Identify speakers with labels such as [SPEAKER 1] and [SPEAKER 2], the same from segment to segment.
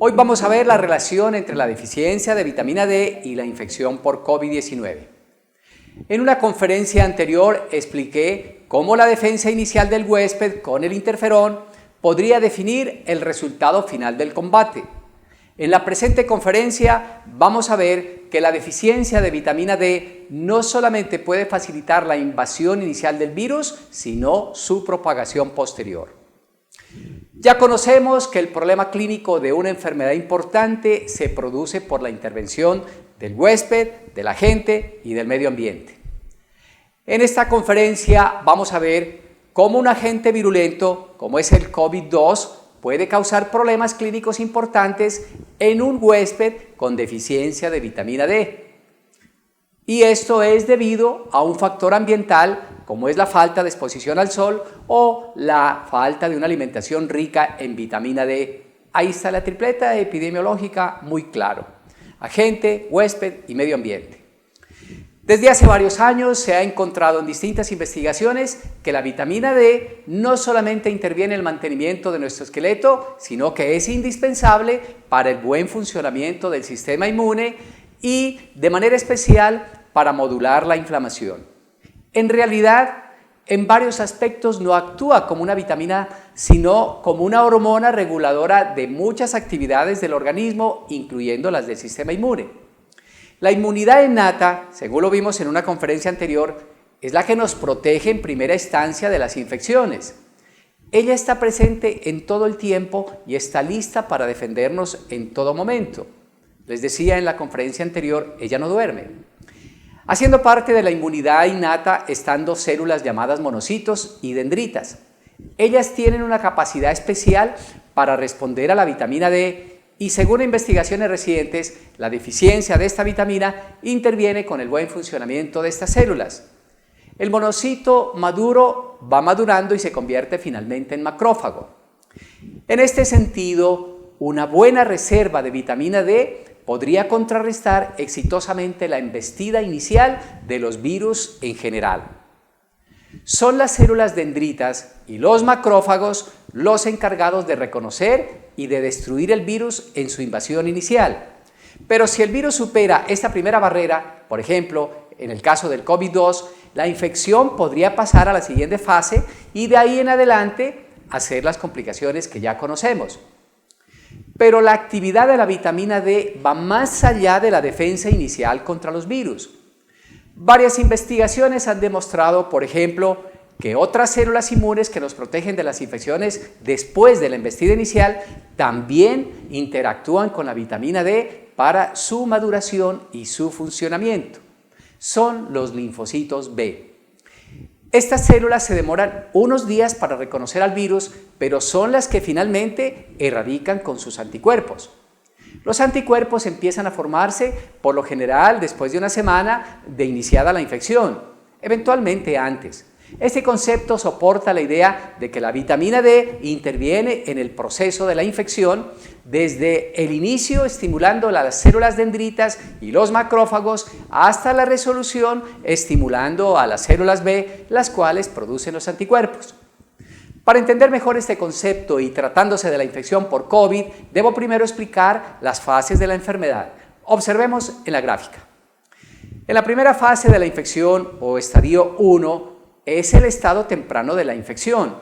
[SPEAKER 1] Hoy vamos a ver la relación entre la deficiencia de vitamina D y la infección por COVID-19. En una conferencia anterior expliqué cómo la defensa inicial del huésped con el interferón podría definir el resultado final del combate. En la presente conferencia vamos a ver que la deficiencia de vitamina D no solamente puede facilitar la invasión inicial del virus, sino su propagación posterior. Ya conocemos que el problema clínico de una enfermedad importante se produce por la intervención del huésped, del agente y del medio ambiente. En esta conferencia vamos a ver cómo un agente virulento, como es el COVID-2, puede causar problemas clínicos importantes en un huésped con deficiencia de vitamina D. Y esto es debido a un factor ambiental como es la falta de exposición al sol o la falta de una alimentación rica en vitamina D. Ahí está la tripleta epidemiológica muy claro: agente, huésped y medio ambiente. Desde hace varios años se ha encontrado en distintas investigaciones que la vitamina D no solamente interviene en el mantenimiento de nuestro esqueleto, sino que es indispensable para el buen funcionamiento del sistema inmune y de manera especial para modular la inflamación. En realidad, en varios aspectos no actúa como una vitamina, sino como una hormona reguladora de muchas actividades del organismo, incluyendo las del sistema inmune. La inmunidad innata, según lo vimos en una conferencia anterior, es la que nos protege en primera instancia de las infecciones. Ella está presente en todo el tiempo y está lista para defendernos en todo momento. Les decía en la conferencia anterior, ella no duerme. Haciendo parte de la inmunidad innata están dos células llamadas monocitos y dendritas. Ellas tienen una capacidad especial para responder a la vitamina D y, según investigaciones recientes, la deficiencia de esta vitamina interviene con el buen funcionamiento de estas células. El monocito maduro va madurando y se convierte finalmente en macrófago. En este sentido, una buena reserva de vitamina D podría contrarrestar exitosamente la embestida inicial de los virus en general. Son las células dendritas y los macrófagos los encargados de reconocer y de destruir el virus en su invasión inicial. Pero si el virus supera esta primera barrera, por ejemplo, en el caso del COVID-2, la infección podría pasar a la siguiente fase y de ahí en adelante hacer las complicaciones que ya conocemos. Pero la actividad de la vitamina D va más allá de la defensa inicial contra los virus. Varias investigaciones han demostrado, por ejemplo, que otras células inmunes que nos protegen de las infecciones después de la embestida inicial también interactúan con la vitamina D para su maduración y su funcionamiento. Son los linfocitos B. Estas células se demoran unos días para reconocer al virus, pero son las que finalmente erradican con sus anticuerpos. Los anticuerpos empiezan a formarse, por lo general, después de una semana de iniciada la infección, eventualmente antes. Este concepto soporta la idea de que la vitamina D interviene en el proceso de la infección desde el inicio, estimulando las células dendritas y los macrófagos, hasta la resolución, estimulando a las células B, las cuales producen los anticuerpos. Para entender mejor este concepto y tratándose de la infección por COVID, debo primero explicar las fases de la enfermedad. Observemos en la gráfica. En la primera fase de la infección, o estadio 1, es el estado temprano de la infección.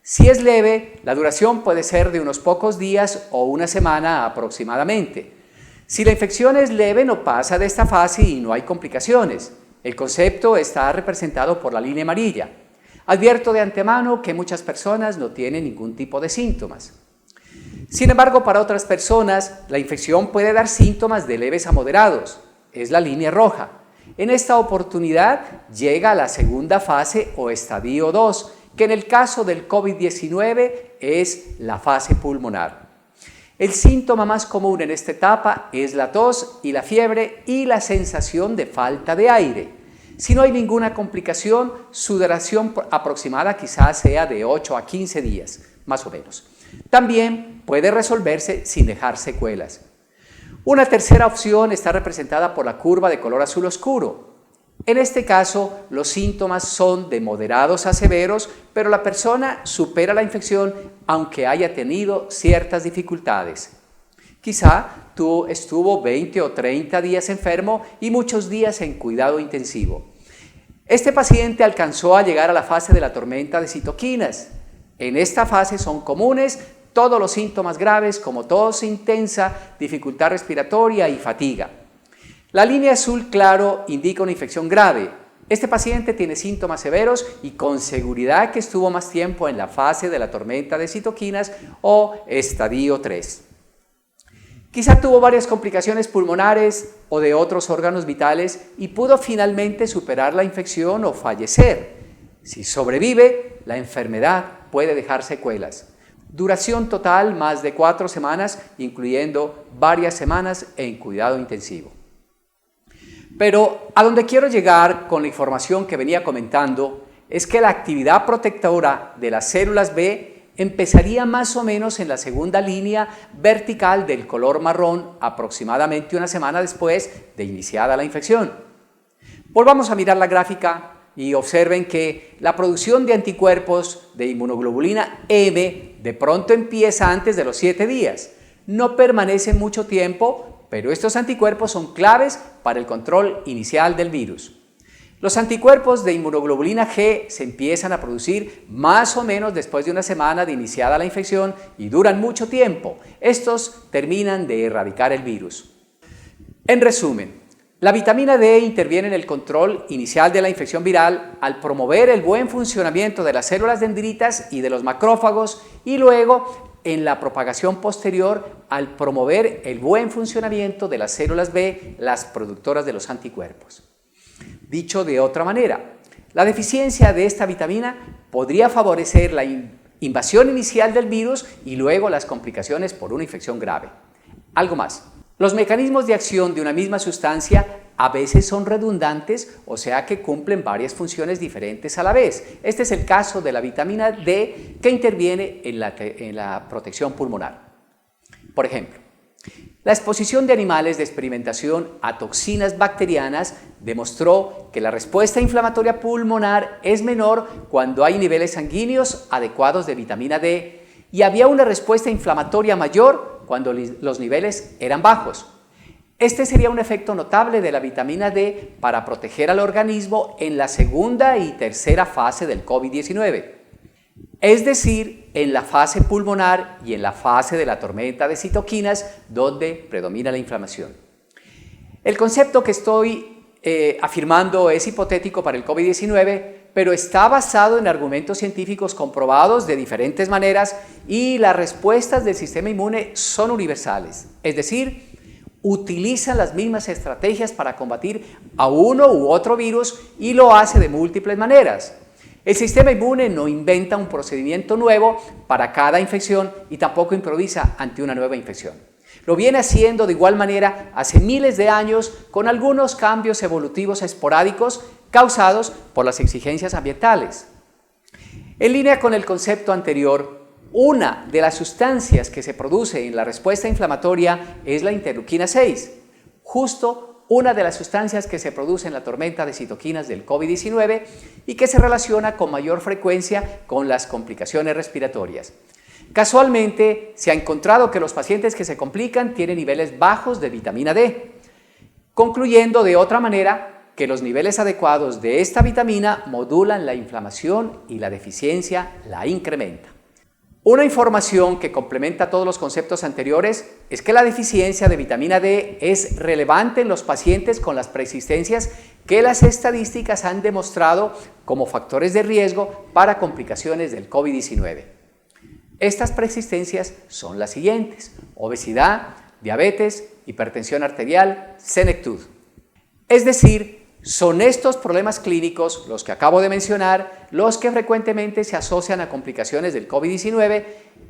[SPEAKER 1] Si es leve, la duración puede ser de unos pocos días o una semana aproximadamente. Si la infección es leve, no pasa de esta fase y no hay complicaciones. El concepto está representado por la línea amarilla. Advierto de antemano que muchas personas no tienen ningún tipo de síntomas. Sin embargo, para otras personas, la infección puede dar síntomas de leves a moderados. Es la línea roja. En esta oportunidad llega a la segunda fase o estadio 2, que en el caso del COVID-19 es la fase pulmonar. El síntoma más común en esta etapa es la tos y la fiebre y la sensación de falta de aire. Si no hay ninguna complicación, su duración aproximada quizás sea de 8 a 15 días, más o menos. También puede resolverse sin dejar secuelas. Una tercera opción está representada por la curva de color azul oscuro. En este caso, los síntomas son de moderados a severos, pero la persona supera la infección aunque haya tenido ciertas dificultades. Quizá tú estuvo 20 o 30 días enfermo y muchos días en cuidado intensivo. Este paciente alcanzó a llegar a la fase de la tormenta de citoquinas. En esta fase son comunes todos los síntomas graves como tos intensa, dificultad respiratoria y fatiga. La línea azul claro indica una infección grave. Este paciente tiene síntomas severos y con seguridad que estuvo más tiempo en la fase de la tormenta de citoquinas o estadio 3. Quizá tuvo varias complicaciones pulmonares o de otros órganos vitales y pudo finalmente superar la infección o fallecer. Si sobrevive, la enfermedad puede dejar secuelas. Duración total más de 4 semanas, incluyendo varias semanas en cuidado intensivo. Pero a donde quiero llegar con la información que venía comentando es que la actividad protectora de las células B empezaría más o menos en la segunda línea vertical del color marrón aproximadamente una semana después de iniciada la infección. Volvamos a mirar la gráfica y observen que la producción de anticuerpos de inmunoglobulina M de pronto empieza antes de los 7 días. No permanece mucho tiempo, pero estos anticuerpos son claves para el control inicial del virus. Los anticuerpos de inmunoglobulina G se empiezan a producir más o menos después de una semana de iniciada la infección y duran mucho tiempo. Estos terminan de erradicar el virus. En resumen, la vitamina D interviene en el control inicial de la infección viral al promover el buen funcionamiento de las células dendritas y de los macrófagos y luego en la propagación posterior al promover el buen funcionamiento de las células B, las productoras de los anticuerpos. Dicho de otra manera, la deficiencia de esta vitamina podría favorecer la invasión inicial del virus y luego las complicaciones por una infección grave. Algo más. Los mecanismos de acción de una misma sustancia a veces son redundantes, o sea que cumplen varias funciones diferentes a la vez. Este es el caso de la vitamina D que interviene en la protección pulmonar. Por ejemplo, la exposición de animales de experimentación a toxinas bacterianas demostró que la respuesta inflamatoria pulmonar es menor cuando hay niveles sanguíneos adecuados de vitamina D y había una respuesta inflamatoria mayor cuando los niveles eran bajos. Este sería un efecto notable de la vitamina D para proteger al organismo en la segunda y tercera fase del COVID-19. Es decir, en la fase pulmonar y en la fase de la tormenta de citoquinas, donde predomina la inflamación. El concepto que estoy afirmando es hipotético para el COVID-19, pero está basado en argumentos científicos comprobados de diferentes maneras y las respuestas del sistema inmune son universales, es decir, utilizan las mismas estrategias para combatir a uno u otro virus y lo hace de múltiples maneras. El sistema inmune no inventa un procedimiento nuevo para cada infección y tampoco improvisa ante una nueva infección. Lo viene haciendo de igual manera hace miles de años con algunos cambios evolutivos esporádicos causados por las exigencias ambientales. En línea con el concepto anterior, una de las sustancias que se produce en la respuesta inflamatoria es la interleuquina 6, justo una de las sustancias que se produce en la tormenta de citoquinas del COVID-19 y que se relaciona con mayor frecuencia con las complicaciones respiratorias. Casualmente, se ha encontrado que los pacientes que se complican tienen niveles bajos de vitamina D, concluyendo de otra manera que los niveles adecuados de esta vitamina modulan la inflamación y la deficiencia la incrementa. Una información que complementa todos los conceptos anteriores es que la deficiencia de vitamina D es relevante en los pacientes con las preexistencias que las estadísticas han demostrado como factores de riesgo para complicaciones del COVID-19. Estas preexistencias son las siguientes: obesidad, diabetes, hipertensión arterial, senectud. Es decir, son estos problemas clínicos, los que acabo de mencionar, los que frecuentemente se asocian a complicaciones del COVID-19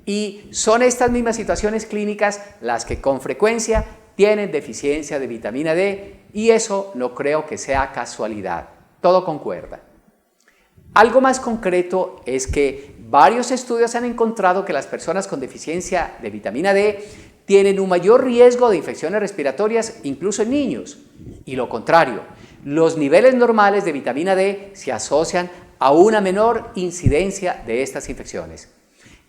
[SPEAKER 1] y son estas mismas situaciones clínicas las que con frecuencia tienen deficiencia de vitamina D y eso no creo que sea casualidad, todo concuerda. Algo más concreto es que varios estudios han encontrado que las personas con deficiencia de vitamina D tienen un mayor riesgo de infecciones respiratorias incluso en niños y lo contrario. Los niveles normales de vitamina D se asocian a una menor incidencia de estas infecciones.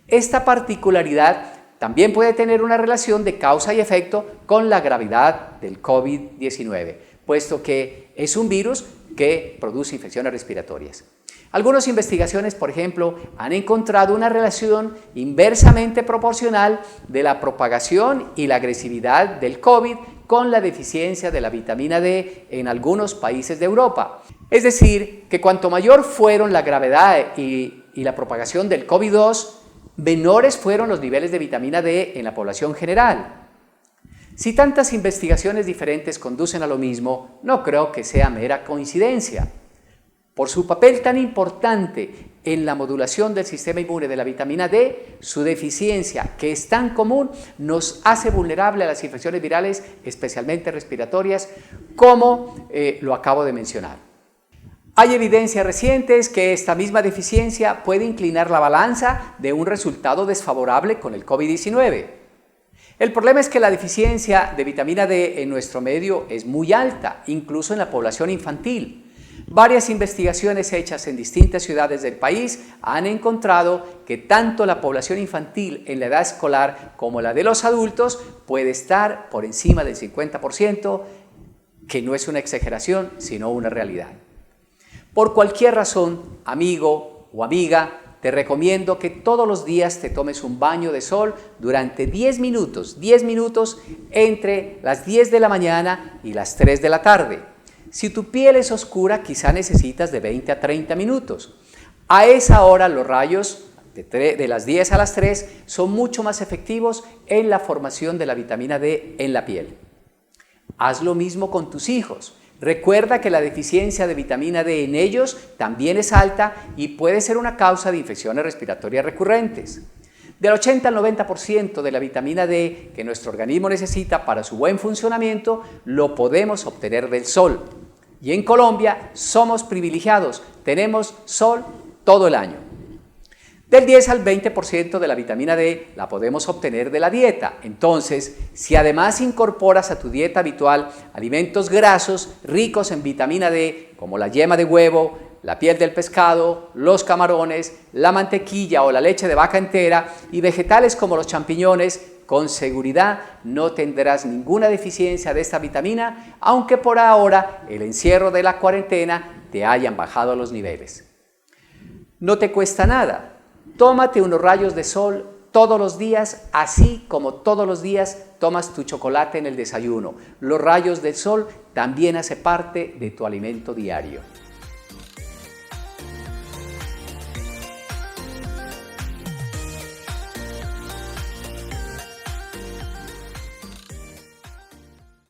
[SPEAKER 1] Esta particularidad también puede tener una relación de causa y efecto con la gravedad del COVID-19, puesto que es un virus que produce infecciones respiratorias. Algunas investigaciones, por ejemplo, han encontrado una relación inversamente proporcional de la propagación y la agresividad del COVID con la deficiencia de la vitamina D en algunos países de Europa. Es decir, que cuanto mayor fueron la gravedad y la propagación del COVID-2, menores fueron los niveles de vitamina D en la población general. Si tantas investigaciones diferentes conducen a lo mismo, no creo que sea mera coincidencia. Por su papel tan importante en la modulación del sistema inmune de la vitamina D, su deficiencia, que es tan común, nos hace vulnerable a las infecciones virales, especialmente respiratorias, como lo acabo de mencionar. Hay evidencias recientes que esta misma deficiencia puede inclinar la balanza de un resultado desfavorable con el COVID-19. El problema es que la deficiencia de vitamina D en nuestro medio es muy alta, incluso en la población infantil. Varias investigaciones hechas en distintas ciudades del país han encontrado que tanto la población infantil en la edad escolar como la de los adultos puede estar por encima del 50%, que no es una exageración, sino una realidad. Por cualquier razón, amigo o amiga, te recomiendo que todos los días te tomes un baño de sol durante 10 minutos entre las 10 de la mañana y las 3 de la tarde. Si tu piel es oscura, quizá necesitas de 20 a 30 minutos. A esa hora los rayos de las 10 a las 3 son mucho más efectivos en la formación de la vitamina D en la piel. Haz lo mismo con tus hijos. Recuerda que la deficiencia de vitamina D en ellos también es alta y puede ser una causa de infecciones respiratorias recurrentes. Del 80 al 90% de la vitamina D que nuestro organismo necesita para su buen funcionamiento lo podemos obtener del sol. Y en Colombia somos privilegiados, tenemos sol todo el año. Del 10 al 20% de la vitamina D la podemos obtener de la dieta. Entonces, si además incorporas a tu dieta habitual alimentos grasos ricos en vitamina D, como la yema de huevo, la piel del pescado, los camarones, la mantequilla o la leche de vaca entera y vegetales como los champiñones, con seguridad no tendrás ninguna deficiencia de esta vitamina, aunque por ahora el encierro de la cuarentena te hayan bajado los niveles. No te cuesta nada. Tómate unos rayos de sol todos los días, así como todos los días tomas tu chocolate en el desayuno. Los rayos del sol también hacen parte de tu alimento diario.